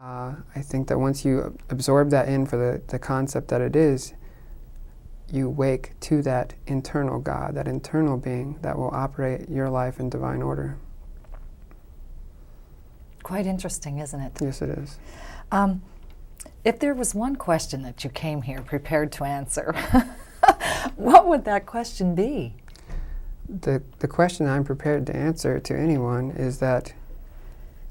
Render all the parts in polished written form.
I think that once you absorb that in for the concept that it is, you wake to that internal God, that internal being that will operate your life in divine order. Quite interesting, isn't it? Yes, it is. If there was one question that you came here prepared to answer, what would that question be? The question I'm prepared to answer to anyone is that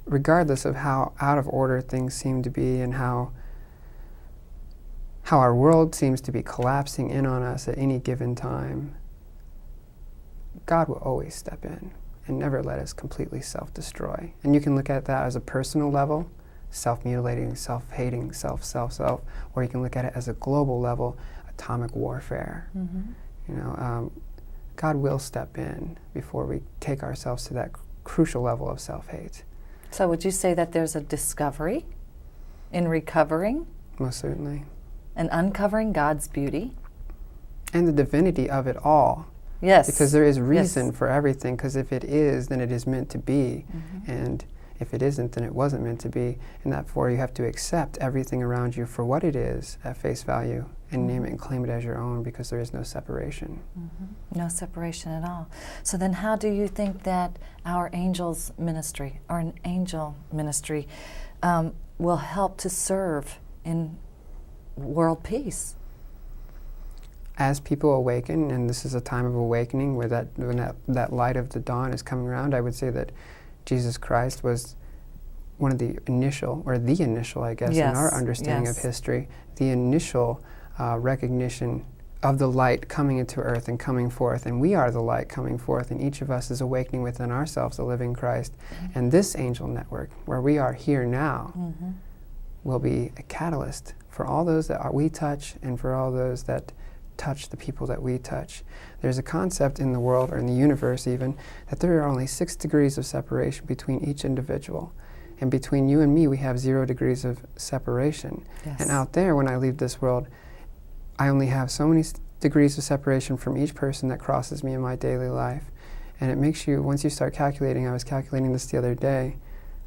regardless of how out of order things seem to be and how our world seems to be collapsing in on us at any given time, God will always step in and never let us completely self-destroy. And you can look at that as a personal level, self-mutilating, self-hating, self, or you can look at it as a global level, atomic warfare. Mm-hmm. You know, God will step in before we take ourselves to that crucial level of self-hate. So would you say that there's a discovery in recovering? Most certainly. And uncovering God's beauty? And the divinity of it all. Yes. Because there is reason yes. for everything, because if it is, then it is meant to be. Mm-hmm. And if it isn't, then it wasn't meant to be. And therefore you have to accept everything around you for what it is at face value and name it and claim it as your own, because there is no separation. Mm-hmm. No separation at all. So then how do you think that our angels ministry, or an angel ministry, will help to serve in world peace? As people awaken, and this is a time of awakening where when that light of the dawn is coming around, I would say that Jesus Christ was one of the initial, I guess, yes. in our understanding yes. of history, the initial recognition of the light coming into earth and coming forth, and we are the light coming forth, and each of us is awakening within ourselves the living Christ. Mm-hmm. And this angel network, where we are here now, mm-hmm. will be a catalyst for all those that we touch and for all those that touch the people that we touch. There's a concept in the world, or in the universe even, that there are only 6 degrees of separation between each individual. And between you and me, we have 0 degrees of separation. Yes. And out there, when I leave this world, I only have so many degrees of separation from each person that crosses me in my daily life. And it makes you, once you start calculating, I was calculating this the other day,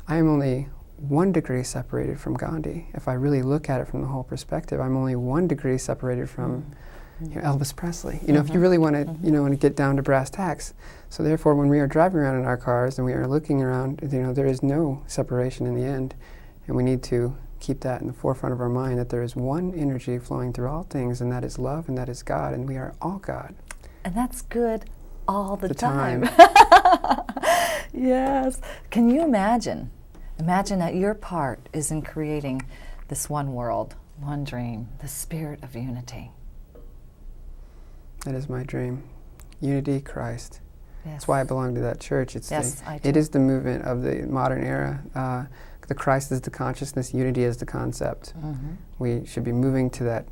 I am only 1 degree separated from Gandhi. If I really look at it from the whole perspective, I'm only 1 degree separated from Elvis Presley. You know, if you really want to, want to get down to brass tacks. So therefore, when we are driving around in our cars and we are looking around, there is no separation in the end. And we need to keep that in the forefront of our mind, that there is one energy flowing through all things, and that is love, and that is God, and we are all God. And that's good all the time. Yes. Can you imagine? Imagine that your part is in creating this one world, one dream, the spirit of unity. That is my dream. Unity, Christ. Yes. That's why I belong to that church. It is the movement of the modern era. The Christ is the consciousness, unity is the concept. Mm-hmm. We should be moving to that.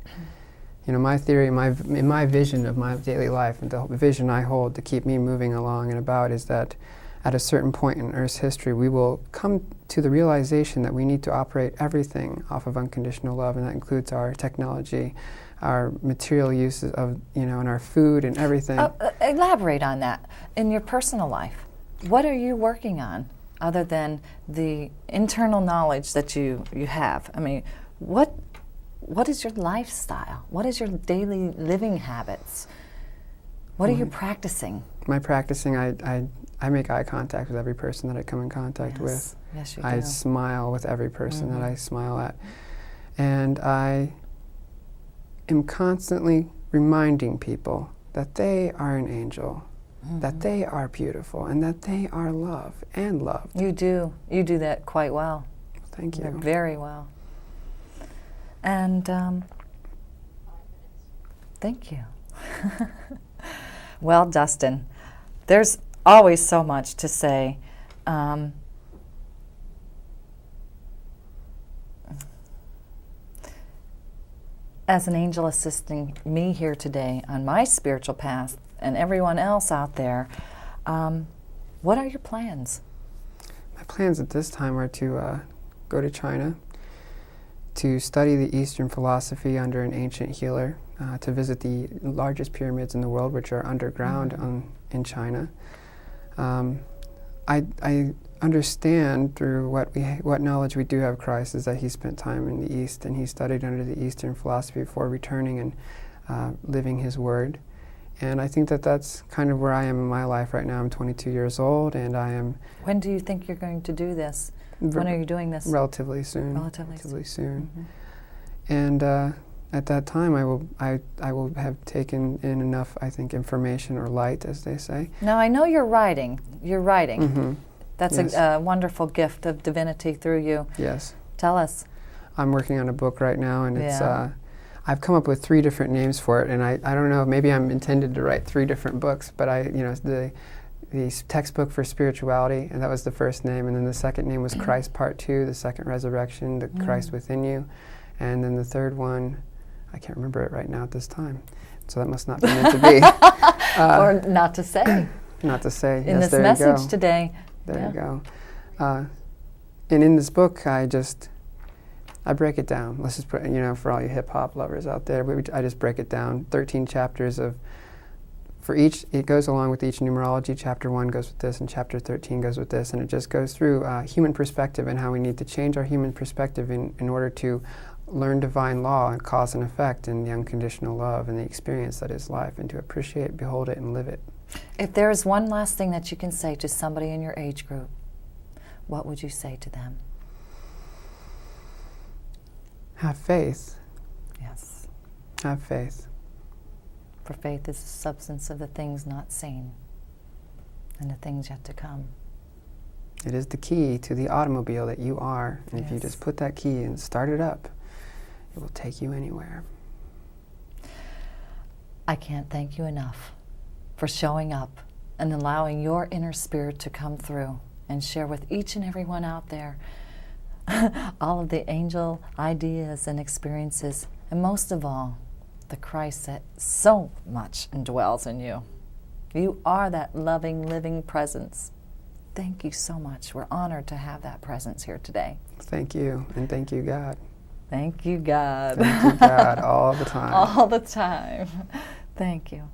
My theory, in my vision of my daily life, and the vision I hold to keep me moving along and about, is that at a certain point in Earth's history, we will come to the realization that we need to operate everything off of unconditional love, and that includes our technology, our material uses of, and our food and everything. Elaborate on that. In your personal life, what are you working on other than the internal knowledge that you have? I mean, what is your lifestyle? What is your daily living habits? What are you practicing? My practicing, I make eye contact with every person that I come in contact with. Yes, you do. I smile with every person that I smile at. And I am constantly reminding people that they are an angel, that they are beautiful, and that they are loved and loved. You do. You do that quite well. Thank you. Very well. And thank you. Well, Dustin, there's always so much to say. As an angel assisting me here today on my spiritual path and everyone else out there, what are your plans? My plans at this time are to go to China, to study the Eastern philosophy under an ancient healer, to visit the largest pyramids in the world, which are underground in China. I understand through what knowledge we do have of Christ is that he spent time in the East and he studied under the Eastern philosophy before returning and living his word. And I think that that's kind of where I am in my life right now. I'm 22 years old, and I am... When do you think you're going to do this? When are you doing this? Relatively soon. Relatively soon. Mm-hmm. And at that time, I will have taken in enough, I think, information or light, as they say. Now, I know you're writing. You're writing. Mm-hmm. That's yes. a wonderful gift of divinity through you. Yes. Tell us. I'm working on a book right now, and it's... Yeah. I've come up with 3 different names for it, and I don't know, maybe I'm intended to write 3 different books, but the textbook for spirituality, and that was the first name, and then the second name was Christ Part 2, the second resurrection, the Christ within you, and then the third one, I can't remember it right now at this time, so that must not be meant to be. Or not to say. Not to say. In yes, this message today. There you go. And in this book, I break it down. Let's just put, for all you hip-hop lovers out there, I just break it down. 13 chapters for each, it goes along with each numerology. Chapter 1 goes with this, and chapter 13 goes with this, and it just goes through human perspective and how we need to change our human perspective in order to learn divine law and cause and effect and the unconditional love and the experience that is life, and to appreciate, behold it, and live it. If there is one last thing that you can say to somebody in your age group, what would you say to them? Have faith. Yes. Have faith. For faith is the substance of the things not seen and the things yet to come. It is the key to the automobile that you are. And if you just put that key and start it up, it will take you anywhere. I can't thank you enough for showing up and allowing your inner spirit to come through and share with each and every one out there all of the angel ideas and experiences, and most of all, the Christ that so much indwells in you. You are that loving, living presence. Thank you so much. We're honored to have that presence here today. Thank you, and thank you, God. Thank you, God. Thank you, God, all the time. All the time. Thank you.